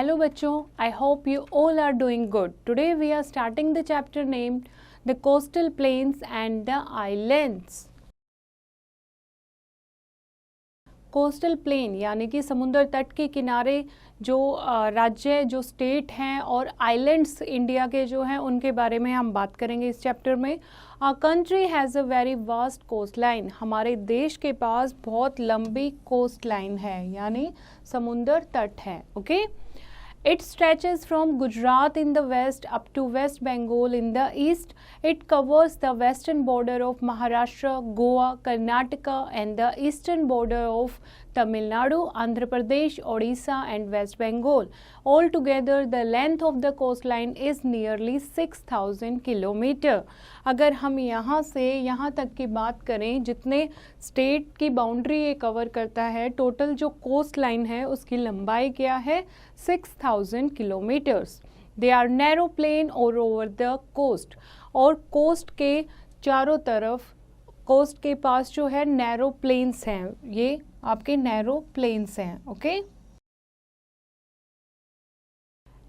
Hello बच्चों, I hope you all are doing good. Today we are starting the chapter named The Coastal Plains and the Islands. Coastal plain यानी कि समुद्र तट के किनारे जो राज्य जो स्टेट हैं और आइलैंड्स इंडिया के जो हैं उनके बारे में हम बात करेंगे इस चैप्टर में. Our country has a very vast coast line. हमारे देश के पास बहुत लंबी कोस्ट लाइन है यानी समुद्र तट है. Okay. It stretches from Gujarat in the west up to West Bengal in the east. It covers the western border of Maharashtra, Goa, Karnataka and the eastern border of Tamil Nadu, Andhra Pradesh, Odisha and West Bengal. Altogether, the length of the coastline is nearly 6,000 kilometer. अगर हम यहाँ से यहाँ तक की बात करें जितने स्टेट की बाउंड्री ये कवर करता है, टोटल जो कोस्ट लाइन है उसकी लंबाई क्या है? 6,000 kilometres. They are narrow plain और ओवर द कोस्ट. और कोस्ट के चारों तरफ कोस्ट के पास जो है नैरो प्लेन्स हैं, ये आपके नैरो प्लेन्स हैं. Okay.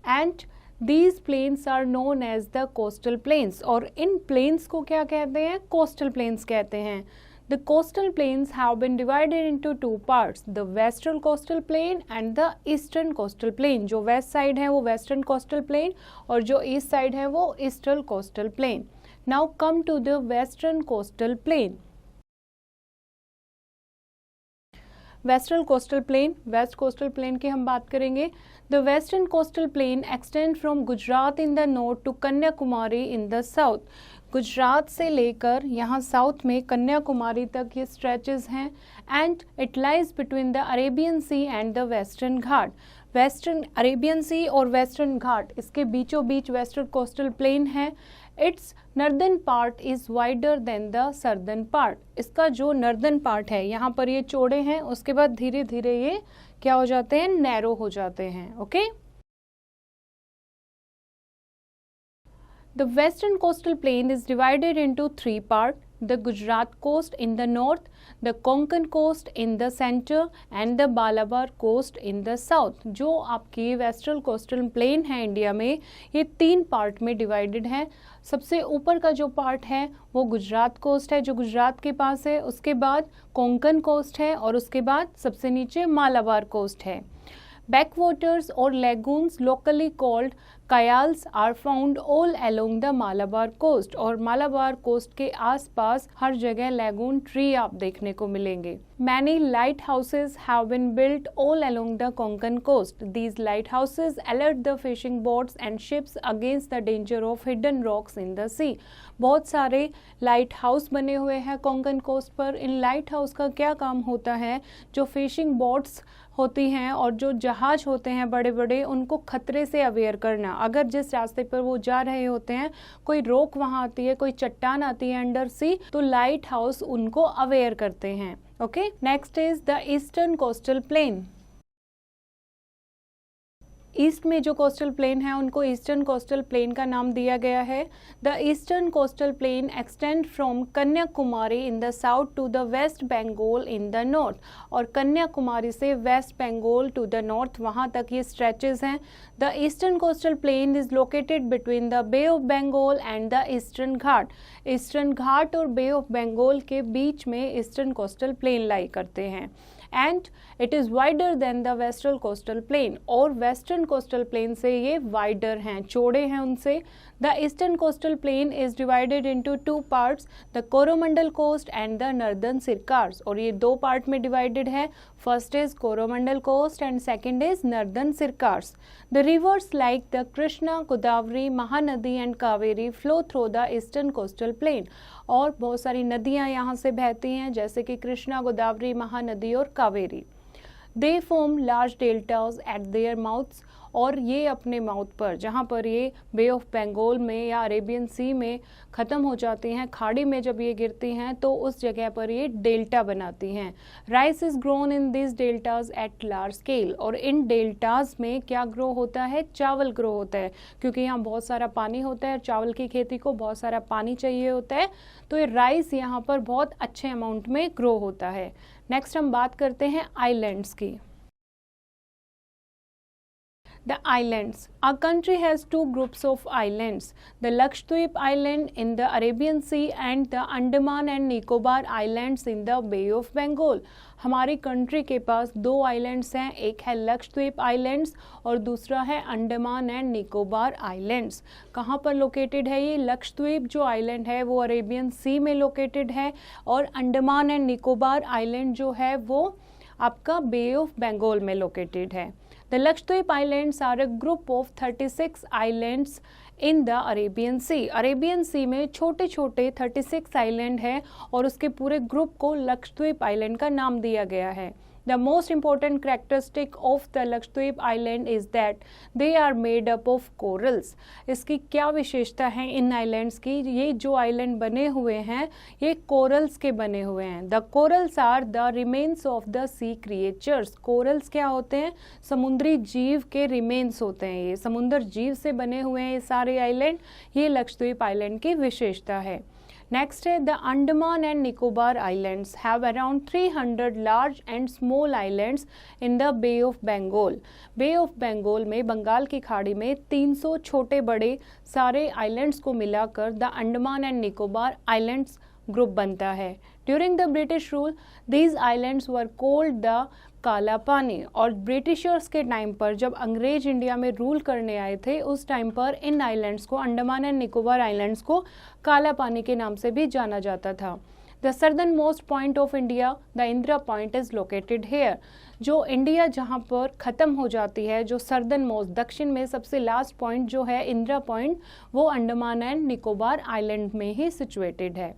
And these plains are known as the coastal plains. और इन प्लेन्स को क्या कहते हैं? कोस्टल प्लेन्स कहते हैं. The coastal plains have been divided into two parts, the western coastal plain and the eastern coastal plain. जो west side है वो western coastal plain और जो east side है वो eastern coastal plain. Now come to the western coastal plain. Western coastal plain, west coastal plain की हम बात करेंगे. The western coastal plain extend from Gujarat in the north to Kanyakumari in the south. Gujarat से लेकर यहाँ south में कन्याकुमारी तक ये स्ट्रेचेस हैं. And it lies between the Arabian C and the Western Ghat. Western Arabian Sea और वेस्टर्न घाट इसके बीचों बीच वेस्टर्न कोस्टल प्लेन है. It's northern part is wider than the southern part. इसका जो नर्दर्न पार्ट है यहाँ पर ये चौड़े हैं, उसके बाद धीरे धीरे ये क्या हो जाते हैं? नैरो हो जाते हैं. Okay. The western coastal plain is divided into three parts, the Gujarat coast in the north, the Konkan coast in the center and the Malabar coast in the south. जो आपकी वेस्टर्न कोस्टल प्लेन है India में ये तीन part में divided है. सबसे ऊपर का जो पार्ट है वो गुजरात कोस्ट है जो गुजरात के पास है, उसके बाद कोंकण कोस्ट है और उसके बाद सबसे नीचे मालाबार कोस्ट है. Backwaters or lagoons locally called kayals are found all along the Malabar coast. और मालाबार कोस्ट के आसपास हर जगह लैगून ट्री आप देखने को मिलेंगे. Many light houses have been built all along the Konkan coast. These light houses alert the fishing boats and ships against the danger of hidden rocks in the sea. बहुत सारे light house बने हुए हैं Konkan coast पर. In light house का क्या काम होता है? जो फिशिंग बोट्स होती हैं और जो जहाज होते हैं बड़े बड़े, उनको खतरे से अवेयर करना. अगर जिस रास्ते पर वो जा रहे होते हैं कोई रोक वहाँ आती है, कोई चट्टान आती है अंडर सी, तो लाइट हाउस उनको अवेयर करते हैं. Okay. Next is the eastern coastal plane. East में जो कोस्टल प्लेन है उनको ईस्टर्न कोस्टल प्लेन का नाम दिया गया है. The eastern coastal plain extend from Kanyakumari in the south to the West Bengal in the north. और कन्याकुमारी से West Bengal to the north वहाँ तक ये स्ट्रेचेस हैं. The eastern coastal plain is located between the bay of Bengal and the Eastern Ghat. Eastern Ghat और Bay of Bengal के बीच में eastern coastal plane lie करते हैं. And it is wider than the western coastal plain. और वेस्टर्न कोस्टल प्लेन से ये wider हैं, चौड़े हैं उनसे. The eastern coastal plain is divided into two parts, the Coromandel coast and the northern Circars. और ये दो पार्ट में डिवाइडेड है. First is Coromandel coast and second is northern Circars. The rivers like the Krishna, Godavari, Mahanadi and Kaveri flow through the eastern coastal plain. और बहुत सारी नदियाँ यहाँ से बहती हैं जैसे कि कृष्णा, गोदावरी, महानदी और Kaveri. They form large deltas eight there mouths. और ये अपने माउथ पर, जहाँ पर ये बे ऑफ बंगाल में या अरेबियन सी में ख़त्म हो जाती हैं, खाड़ी में जब ये गिरती हैं तो उस जगह पर ये डेल्टा बनाती हैं. Rice is grown in this deltas at large scale. और इन डेल्टाज में क्या ग्रो होता है? चावल ग्रो होता है, क्योंकि यहाँ बहुत सारा पानी होता है. चावल की खेती को बहुत सारा पानी चाहिए होता है, तो ये राइस यहाँ पर बहुत अच्छे अमाउंट में ग्रो होता है. नेक्स्ट हम बात करते हैं आइलैंड्स की. The islands. Our country has two groups of islands, the Lakshadweep Island in the Arabian Sea and the Andaman and Nicobar Islands in the Bay of Bengal. हमारी country के पास दो आइलैंड्स हैं, एक है लक्षद्वीप आइलैंड्स और दूसरा है अंडमान एंड निकोबार आइलैंड्स। कहाँ पर लोकेटेड है ये? लक्षद्वीप जो आइलैंड है वो अरेबियन सी में लोकेटेड है और अंडमान एंड निकोबार आइलैंड जो है वो आपका बे ऑफ बंगाल में लोकेटेड है। The Lakshadweep Islands are a group of 36 islands in the Arabian Sea. Arabian सी में छोटे छोटे 36 आइलैंड है और उसके पूरे ग्रुप को लक्षद्वीप आइलैंड का नाम दिया गया है। The most important characteristic of the Lakshadweep Island is that they are made up of corals. इसकी क्या विशेषता है इन आइलैंड्स की? ये जो आइलैंड बने हुए हैं ये कोरल्स के बने हुए हैं। The corals are the remains of the sea creatures. Corals क्या होते हैं? समुद्री जीव के रिमेन्स होते हैं, ये समुद्र जीव से बने हुए हैं ये सारे आइलैंड। ये लक्षद्वीप आइलैंड की विशेषता है। Next है the Andaman and Nicobar Islands have around 300 large and small islands in the Bay of Bengal. Bay of Bengal में बंगाल की खाड़ी में 300 छोटे बड़े सारे आइलैंड्स को मिलाकर the Andaman and Nicobar Islands group बनता है। During the British rule, these islands were called the काला पानी। और ब्रिटिशर्स के टाइम पर जब अंग्रेज इंडिया में रूल करने आए थे उस टाइम पर इन आइलैंड्स को, अंडमान एंड निकोबार आइलैंड्स को काला पानी के नाम से भी जाना जाता था। The southern most point of India, the Indira point, is located here. जो इंडिया जहाँ पर ख़त्म हो जाती है, जो सर्दर्न मोस्ट दक्षिण में सबसे लास्ट पॉइंट जो है इंदिरा पॉइंट, वो अंडमान एंड निकोबार आइलैंड में ही सिचुएटेड है।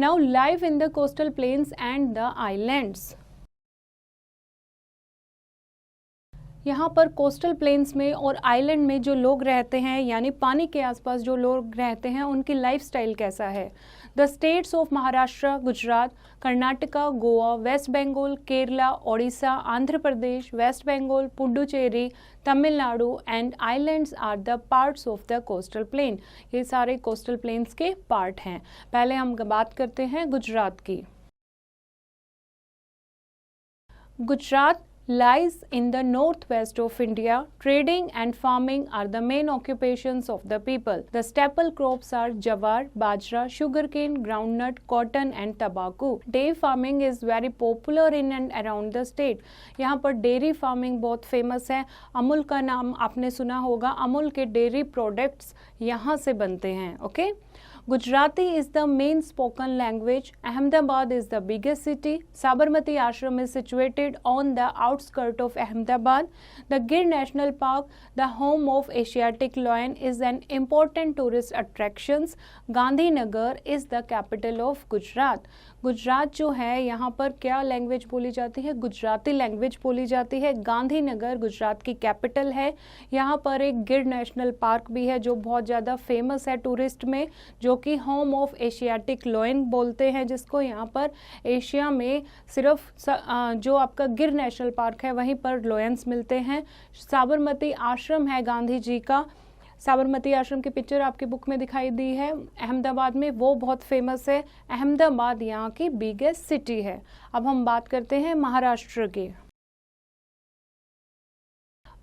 Now life in the coastal plains and the islands. यहाँ पर कोस्टल प्लेन्स में और आइलैंड में जो लोग रहते हैं यानी पानी के आसपास जो लोग रहते हैं उनकी लाइफस्टाइल कैसा है? The states of Maharashtra, Gujarat, Karnataka, Goa, West Bengal, Kerala, Odisha, Andhra Pradesh, West Bengal, Puducherry, Tamil Nadu and islands are the parts of the coastal plain. ये सारे कोस्टल प्लेन्स के पार्ट हैं। पहले हम बात करते हैं गुजरात की। Gujarat lies in the northwest of India. Trading and farming are the main occupations of the people. The staple crops are jawar, bajra, sugarcane, groundnut, cotton and tobacco. Dairy farming is very popular in and around the state. यहाँ पर dairy farming बहुत famous है। अमूल का नाम आपने सुना होगा, अमूल के डेयरी प्रोडक्ट्स यहाँ से बनते हैं। Okay Gujarati is the main spoken language. Ahmedabad is the biggest city. Sabarmati Ashram is situated on the outskirts of Ahmedabad. The Gir National Park, the home of Asiatic lion, is an important tourist attraction. Gandhinagar is the capital of Gujarat. Gujarat जो है यहाँ पर क्या language बोली जाती है? Gujarati language बोली जाती है। गांधीनगर गुजरात की कैपिटल है। यहाँ पर एक गिर नेशनल पार्क भी है जो बहुत ज़्यादा फेमस है टूरिस्ट में, जो कि होम ऑफ एशियाटिक लायन बोलते हैं जिसको। यहाँ पर एशिया में सिर्फ जो आपका गिर नेशनल पार्क है वहीं पर लायंस मिलते हैं। साबरमती आश्रम है गांधी जी का, साबरमती आश्रम की पिक्चर आपकी बुक में दिखाई दी है अहमदाबाद में, वो बहुत फेमस है। अहमदाबाद यहाँ की बिगेस्ट सिटी है। अब हम बात करते हैं महाराष्ट्र की।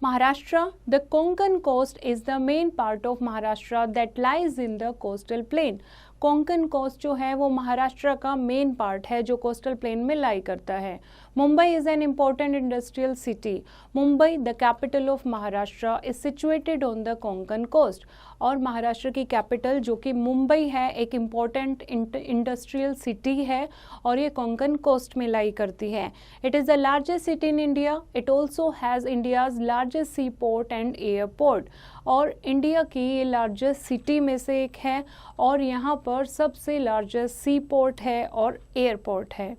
Maharashtra, the Konkan coast is the main part of Maharashtra that lies in the coastal plain. Konkan coast जो है वो महाराष्ट्र का मेन पार्ट है जो कोस्टल प्लेन में लाई करता है। Mumbai is an important industrial city. Mumbai the capital of Maharashtra is situated on the Konkan coast. और महाराष्ट्र की कैपिटल जो कि मुंबई है एक इम्पॉर्टेंट इंडस्ट्रियल सिटी है और ये कोंकण कोस्ट में लाई करती है। It is the largest city in India. It also has India's largest C port and airport. और इंडिया की ये लार्जेस्ट सिटी में से एक है और यहाँ पर सबसे लार्जेस्ट सी पोर्ट है और एयरपोर्ट है।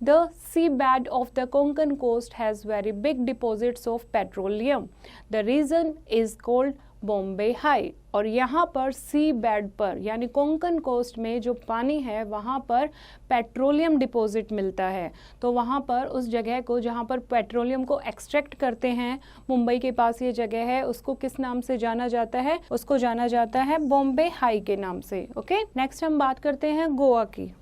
The seabed of the Konkan coast has very big deposits of petroleum. The region is called Bombay high. और यहाँ पर सी बेड पर यानी कोंकण कोस्ट में जो पानी है वहाँ पर पेट्रोलियम डिपॉजिट मिलता है। तो वहाँ पर उस जगह को जहाँ पर पेट्रोलियम को एक्सट्रैक्ट करते हैं, मुंबई के पास ये जगह है, उसको किस नाम से जाना जाता है? उसको जाना जाता है बॉम्बे हाई के नाम से। ओके, नेक्स्ट हम बात करते हैं गोवा की।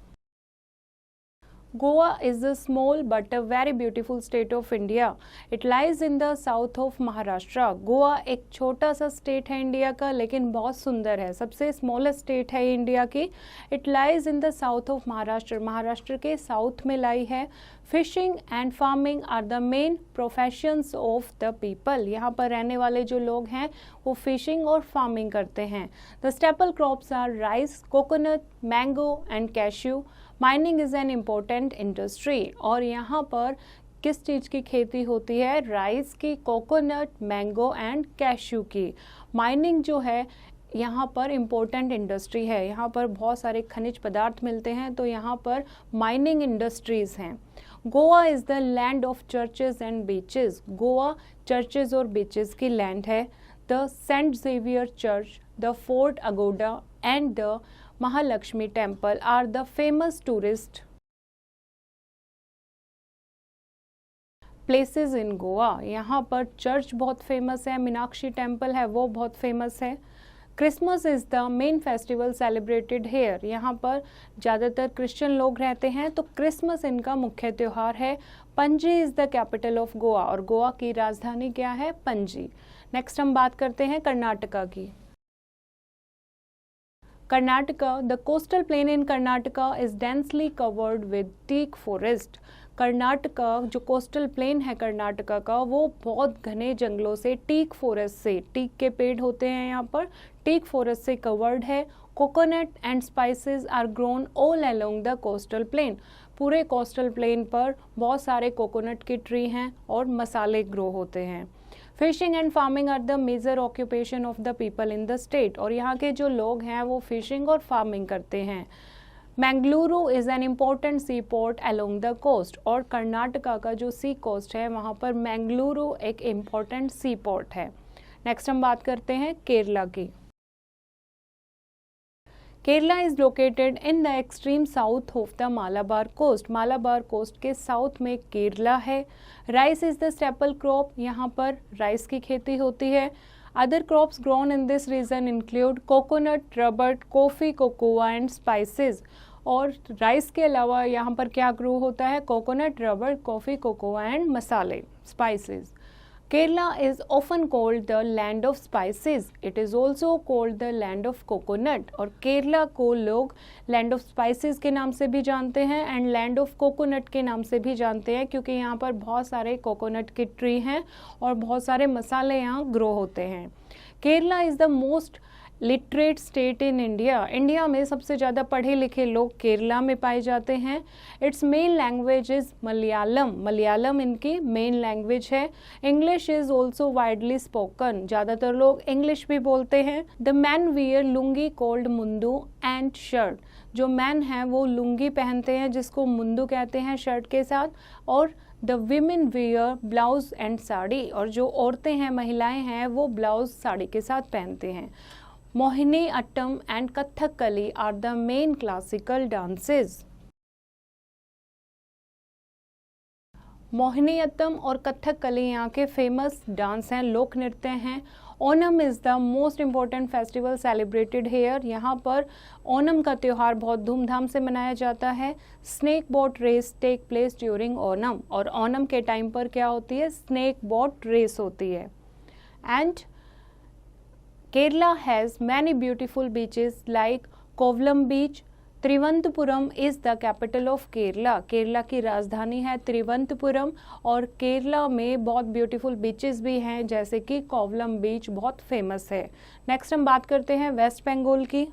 Goa is a small but a very beautiful state of India. It lies in the south of Maharashtra. Goa एक छोटा सा स्टेट है इंडिया का, लेकिन बहुत सुंदर है, सबसे स्मॉलेस्ट स्टेट है इंडिया की. It lies in the south of Maharashtra, Maharashtra के साउथ में लाई है. Fishing and farming are the main professions of the people. यहाँ पर रहने वाले जो लोग हैं वो फिशिंग और फार्मिंग करते हैं. The staple crops are rice, coconut, mango and cashew. Mining is an important industry. और यहाँ पर किस चीज़ की खेती होती है? राइस की, कोकोनट, मैंगो एंड कैश्यू की. माइनिंग जो है यहाँ पर इम्पोर्टेंट इंडस्ट्री है. यहाँ पर बहुत सारे खनिज पदार्थ मिलते हैं, तो यहाँ पर माइनिंग इंडस्ट्रीज़ हैं. Goa is the land of churches and beaches. Goa churches और बीचेस की लैंड है. The saint Xavier church, the fort Aguada and the Mahalakshmi temple are the famous tourist places in Goa. यहाँ पर चर्च बहुत फेमस है, Meenakshi temple है वो बहुत फेमस है. Christmas is the main festival celebrated here. यहाँ पर ज़्यादातर क्रिश्चियन लोग रहते हैं, तो क्रिसमस इनका मुख्य त्यौहार है. Panaji is the capital of Goa, और गोवा की राजधानी क्या है? पणजी. नेक्स्ट हम बात करते हैं कर्नाटका की. Karnataka, the coastal plain in Karnataka is densely covered with teak forest. Karnataka जो कोस्टल प्लेन है कर्नाटका का, वो बहुत घने जंगलों से, टीक फॉरेस्ट से, टीक के पेड़ होते हैं यहाँ पर, टीक फॉरेस्ट से कवर्ड है. Coconut and spices are grown all along the coastal plain. पूरे कोस्टल प्लेन पर बहुत सारे कोकोनट के ट्री हैं और मसाले ग्रो होते हैं. Fishing and farming are the major occupation of the people in the state. और यहाँ के जो लोग हैं वो फिशिंग और फार्मिंग करते हैं. Mangaluru is an important sea port along the coast. और कर्नाटका का जो सी कोस्ट है वहाँ पर मैंगलुरु एक इम्पॉर्टेंट सी पोर्ट है. नेक्स्ट हम बात करते हैं केरला की. Kerala is located in the extreme south of the Malabar coast. Malabar coast के साउथ में केरला है. Rice is the staple crop. यहाँ पर राइस की खेती होती है. Other crops grown in this region include coconut, rubber, coffee, cocoa and spices. और राइस के अलावा यहाँ पर क्या ग्रो होता है? Coconut, rubber, coffee, cocoa and मसाले, spices. Kerala is often called the land of spices. It is also called the land of coconut. और केरला को लोग लैंड ऑफ स्पाइसेस के नाम से भी जानते हैं एंड लैंड ऑफ कोकोनट के नाम से भी जानते हैं, क्योंकि यहाँ पर बहुत सारे कोकोनट के ट्री हैं और बहुत सारे मसाले यहाँ ग्रो होते हैं. Kerala is the most literate state in India. India में सबसे ज़्यादा पढ़े लिखे लोग केरला में पाए जाते हैं. It's main language is Malayalam. Malayalam इनकी मेन लैंग्वेज है. English is also widely spoken. ज़्यादातर लोग इंग्लिश भी बोलते हैं. The man wear lungi called mundu and shirt. जो मैन हैं वो लुंगी पहनते हैं जिसको मुंदू कहते हैं शर्ट के साथ. और the women wear blouse and sari. और जो औरतें हैं, महिलाएं हैं, वो ब्लाउज साड़ी के साथ पहनते हैं. Mohini Attam and Kathakali are the main classical dances. Mohiniattam और कथकली यहाँ के फेमस डांस हैं, लोक नृत्य हैं. Onam is the most important festival celebrated here. यहाँ पर ओनम का त्यौहार बहुत धूमधाम से मनाया जाता है. Snake boat race take place during Onam. और ओनम के टाइम पर क्या होती है? स्नेक बोट रेस होती है. And Kerala has many beautiful beaches like Kovalam beach. Thiruvananthapuram is the capital of Kerala. Kerala की राजधानी है त्रिवंतपुरम. और केरला में बहुत ब्यूटीफुल बीचेस भी हैं, जैसे कि कोवलम बीच बहुत फेमस है. नेक्स्ट हम बात करते हैं वेस्ट बंगाल की.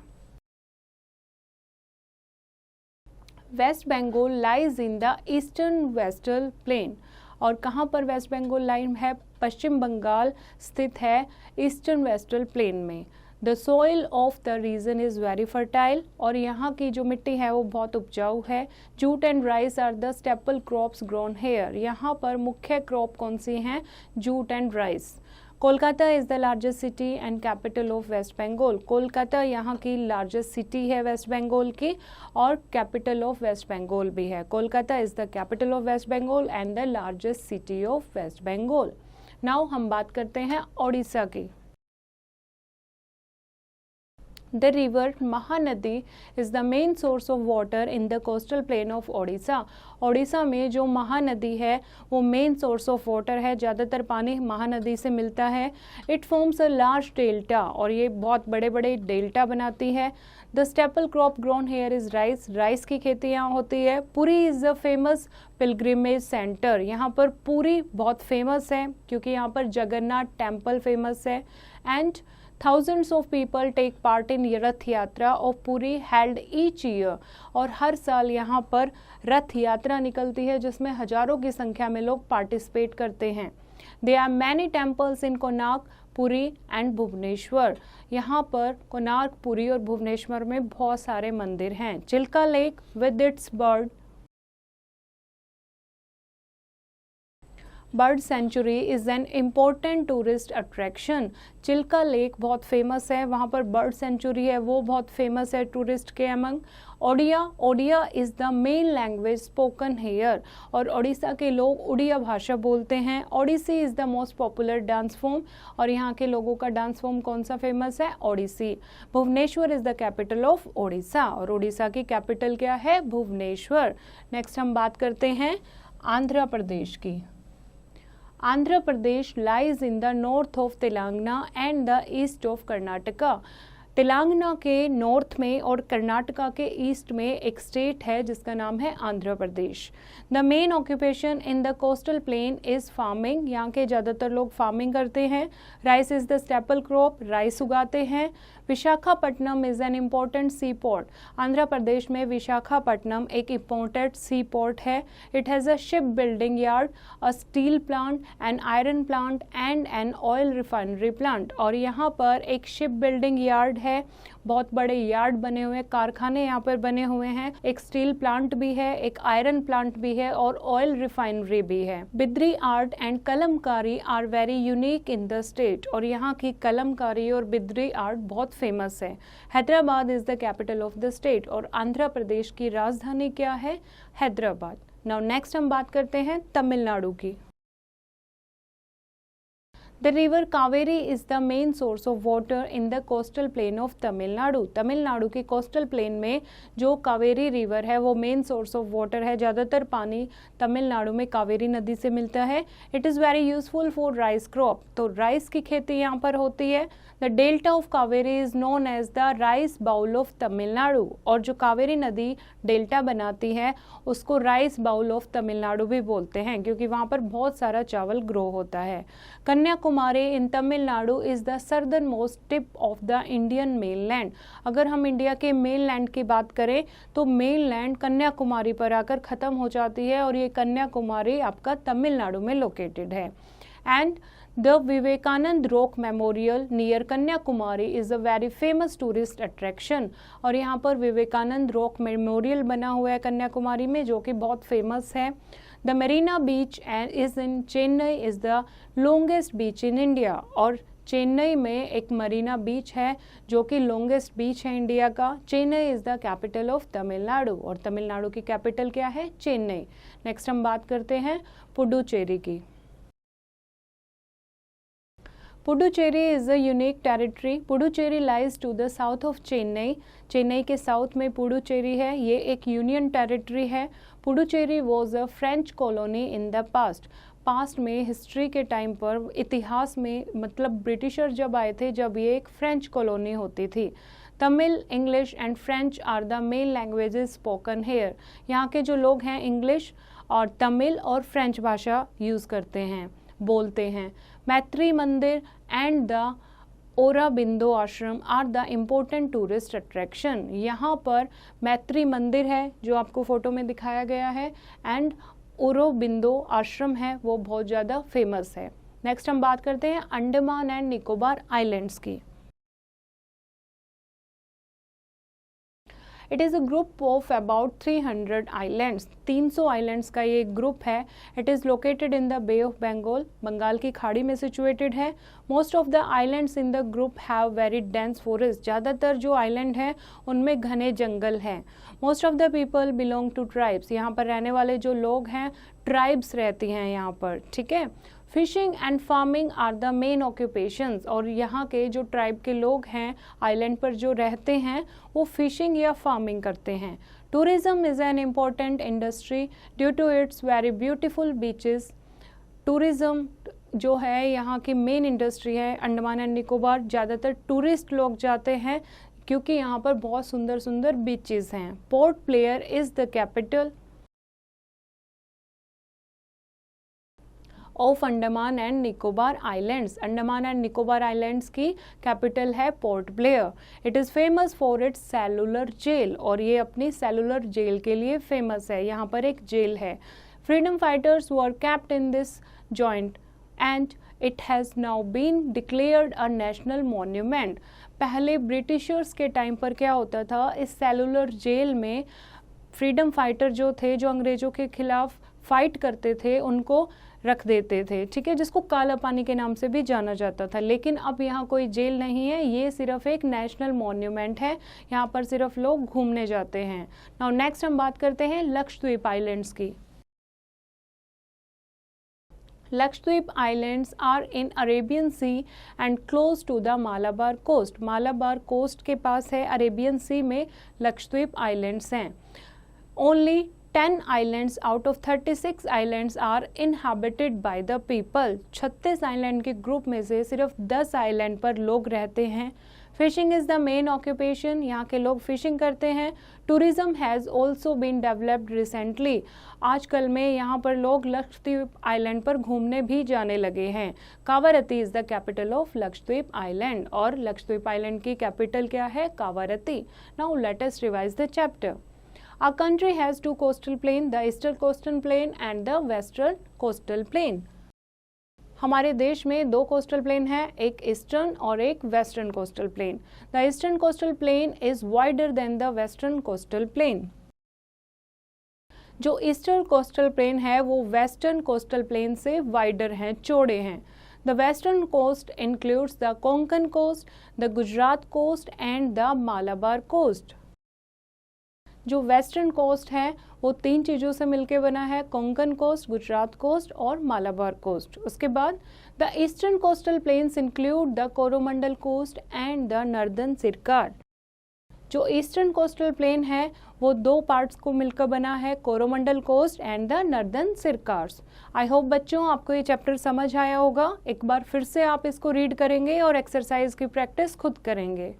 West Bengal lies in the eastern western plain. और कहाँ पर वेस्ट बंगाल लाइन है? पश्चिम बंगाल स्थित है ईस्टर्न वेस्टर्न प्लेन में. The soil of the region is very fertile. और यहाँ की जो मिट्टी है वो बहुत उपजाऊ है. Jute and rice are the staple crops grown here. यहाँ पर मुख्य क्रॉप कौन सी हैं? Jute and rice. Kolkata is the largest city and capital of West Bengal. Kolkata यहाँ की लार्जेस्ट सिटी है वेस्ट बंगाल की और कैपिटल ऑफ वेस्ट बंगाल भी है. Kolkata is the capital of West Bengal and the largest city of West Bengal. Now हम बात करते हैं ओडिशा की. The river Mahanadi is the main source of water in the coastal plain of Odisha. Odisha में जो महानदी है वो मेन सोर्स ऑफ वाटर है, ज़्यादातर पानी महानदी से मिलता है. It forms a large delta और ये बहुत बड़े बड़े डेल्टा बनाती है. The staple crop grown here is rice. Rice की खेती यहाँ होती है. Puri is a famous pilgrimage centre. यहाँ पर पुरी बहुत फेमस है क्योंकि यहाँ पर जगन्नाथ टेम्पल फेमस है. And thousands of people take part in रथ यात्रा of Puri held each year. और हर साल यहाँ पर रथ यात्रा निकलती है जिसमें हजारों की संख्या में लोग पार्टिसिपेट करते हैं. There are many temples in Konark, Puri and Bhubaneswar. यहाँ पर कोणार्क, पुरी और भुवनेश्वर में बहुत सारे मंदिर हैं. Chilka lake with its bird sanctuary is an important tourist attraction. Chilka lake बहुत फेमस है, वहाँ पर बर्ड सेंचुरी है वो बहुत फेमस है टूरिस्ट के among. Odia is the main language spoken here. और ओडिशा के लोग उड़िया भाषा बोलते हैं. Odissi is the most popular dance form. और यहाँ के लोगों का डांस फॉर्म कौन सा फेमस है? Odissi. Bhubaneswar is the capital of Odisha. और ओडिशा की कैपिटल क्या है? भुवनेश्वर. नेक्स्ट हम बात करते हैं आंध्र प्रदेश की. Andhra Pradesh lies in the north of Telangana and the east of Karnataka. Telangana के नॉर्थ में और कर्नाटका के ईस्ट में एक स्टेट है जिसका नाम है Andhra Pradesh. The main occupation in the coastal plain is farming. यहाँ के ज़्यादातर लोग फार्मिंग करते हैं. Rice is the staple crop. Rice उगाते हैं. Visakhapatnam is an important sea port. Andhra Pradesh में विशाखापट्टनम एक इम्पोर्टेंट सी पोर्ट है. It has a ship building yard, a steel plant, an iron plant and an oil refinery plant. और यहाँ पर एक ship building yard है, बहुत बड़े यार्ड बने हुए हैं, कारखाने यहाँ पर बने हुए हैं. एक स्टील प्लांट भी है, एक आयरन प्लांट भी है और ऑयल रिफाइनरी भी है. Bidri art and Kalamkari are very unique in the state. और यहाँ की कलमकारी और बिद्री आर्ट बहुत फेमस है. Hyderabad is the capital of the state. और आंध्र प्रदेश की राजधानी क्या है? हैदराबाद. नाउ नेक्स्ट हम बात करते हैं तमिलनाडु की. The river Kaveri is the main source of water in the coastal plain of Tamil Nadu. Tamil Nadu के कोस्टल प्लेन में जो कावेरी रिवर है वो मेन सोर्स ऑफ वाटर है. ज़्यादातर पानी तमिलनाडु में कावेरी नदी से मिलता है. It is very useful for rice crop. तो राइस की खेती यहाँ पर होती है. The delta of Kaveri is known as the rice bowl of Tamil Nadu. और जो कावेरी नदी डेल्टा बनाती है उसको राइस बाउल ऑफ तमिलनाडु भी बोलते हैं क्योंकि वहाँ पर बहुत सारा चावल ग्रो होता है. Kanyakumari in Tamil Nadu is the southern most tip of the Indian mainland. अगर हम इंडिया के मेनलैंड की बात करें तो मेनलैंड कन्याकुमारी पर आकर ख़त्म हो जाती है और ये कन्याकुमारी आपका तमिलनाडु में लोकेटेड है. And the Vivekananda rock memorial near Kanyakumari is a very famous tourist attraction. और यहाँ पर विवेकानंद रॉक मेमोरियल बना हुआ है कन्याकुमारी में जो कि बहुत फेमस है. The Marina beach is in Chennai is the longest beach in India. और चेन्नई में एक मरीना बीच है जो कि लॉन्गेस्ट बीच है इंडिया का. Chennai is the capital of Tamil Nadu. और तमिलनाडु की कैपिटल क्या है? चेन्नई. नेक्स्ट हम बात करते हैं पुडुचेरी की. Puducherry is a unique territory. Puducherry lies to the south of Chennai. Chennai के साउथ में पुडुचेरी है. ये एक यूनियन टेरिटरी है. Puducherry was a French colony in the past में हिस्ट्री के टाइम पर, इतिहास में मतलब ब्रिटिशर जब आए थे जब ये एक फ्रेंच कॉलोनी होती थी. Tamil, English and French are the main languages spoken here. यहाँ के जो लोग हैं इंग्लिश और तमिल और फ्रेंच भाषा यूज़ करते हैं, बोलते हैं. मैत्री मंदिर and the Aurobindo ashram are the important tourist attraction. यहाँ पर मैत्री मंदिर है जो आपको फोटो में दिखाया गया है एंड औरोबिंदो आश्रम है वो बहुत ज़्यादा फेमस है. नेक्स्ट हम बात करते हैं अंडमान एंड निकोबार आइलैंड्स की. It is a group of about 300 islands. 300 islands का ये ग्रुप है. It is located in the bay of Bengal. Bengal की खाड़ी में सिचुएटेड है. Most of the islands in the group have very dense forest. ज़्यादातर जो आइलैंड हैं उनमें घने जंगल हैं. Most of the people belong to tribes. यहाँ पर रहने वाले जो लोग हैं ट्राइब्स रहती हैं यहाँ पर, ठीक है. Fishing and farming are the main occupations, और यहाँ के जो ट्राइब के लोग हैं आइलैंड पर जो रहते हैं वो फिशिंग या फार्मिंग करते हैं। Tourism is an important industry due to its very beautiful beaches. Tourism जो है यहाँ की मेन इंडस्ट्री है। अंडमान एंड निकोबार ज़्यादातर टूरिस्ट लोग जाते हैं क्योंकि यहाँ पर बहुत सुंदर सुंदर बीचेस हैं। Port Blair is the capital of Andaman and Nicobar islands. Andaman and Nicobar islands की कैपिटल है Port Blair. It is famous for its cellular jail, और ये अपनी सेलुलर जेल के लिए फेमस है। यहाँ पर एक जेल है। Freedom fighters were kept in this joint and it has now been declared a national monument. पहले ब्रिटिशर्स के टाइम पर क्या होता था, इस सेलुलर जेल में फ्रीडम फाइटर जो थे, जो अंग्रेज़ों के खिलाफ फाइट करते थे, उनको रख देते थे, ठीक है, जिसको काला पानी के नाम से भी जाना जाता था। लेकिन अब यहाँ कोई जेल नहीं है, ये सिर्फ एक नेशनल मॉन्यूमेंट है। यहाँ पर सिर्फ लोग घूमने जाते हैं। नाउ नेक्स्ट हम बात करते हैं लक्षद्वीप आइलैंड्स की। Lakshadweep islands are in Arabian C and close to the Malabar coast. Malabar coast के पास है, अरेबियन सी में लक्षद्वीप आइलैंड्स हैं। Only 10 islands out of 36 islands are inhabited by the people। 36 island के ग्रुप में से सिर्फ 10 आइलैंड पर लोग रहते हैं। Fishing is the main occupation, यहाँ के लोग फिशिंग करते हैं। Tourism has also been developed recently. आजकल में यहाँ पर लोग लक्षद्वीप आइलैंड पर घूमने भी जाने लगे हैं। Kavaratti is the capital of Lakshadweep island, और लक्षद्वीप आइलैंड की कैपिटल क्या है, Kavaratti. Now let us revise the chapter. Our country has two coastal plain, the eastern coastal plain and the western coastal plain। हमारे देश में दो कोस्टल प्लेन है, एक ईस्टर्न और एक western coastal plain. The eastern coastal plain is wider than the western coastal plain. जो eastern coastal plain है वो वेस्टर्न कोस्टल प्लेन से वाइडर हैं, चौड़े हैं। The western coast includes the Konkan coast, the Gujarat coast and the Malabar coast. जो western coast है वो 3 चीज़ों से मिलकर बना है, कोंकण कोस्ट, गुजरात कोस्ट और मालाबार कोस्ट। उसके बाद the eastern coastal plains include the Coromandel coast and the northern Circars. जो ईस्टर्न कोस्टल प्लेन है वो 2 पार्ट्स को मिलकर बना है, Coromandel coast and the northern Circars. I hope बच्चों आपको ये चैप्टर समझ आया होगा। एक बार फिर से आप इसको रीड करेंगे और एक्सरसाइज की प्रैक्टिस खुद करेंगे।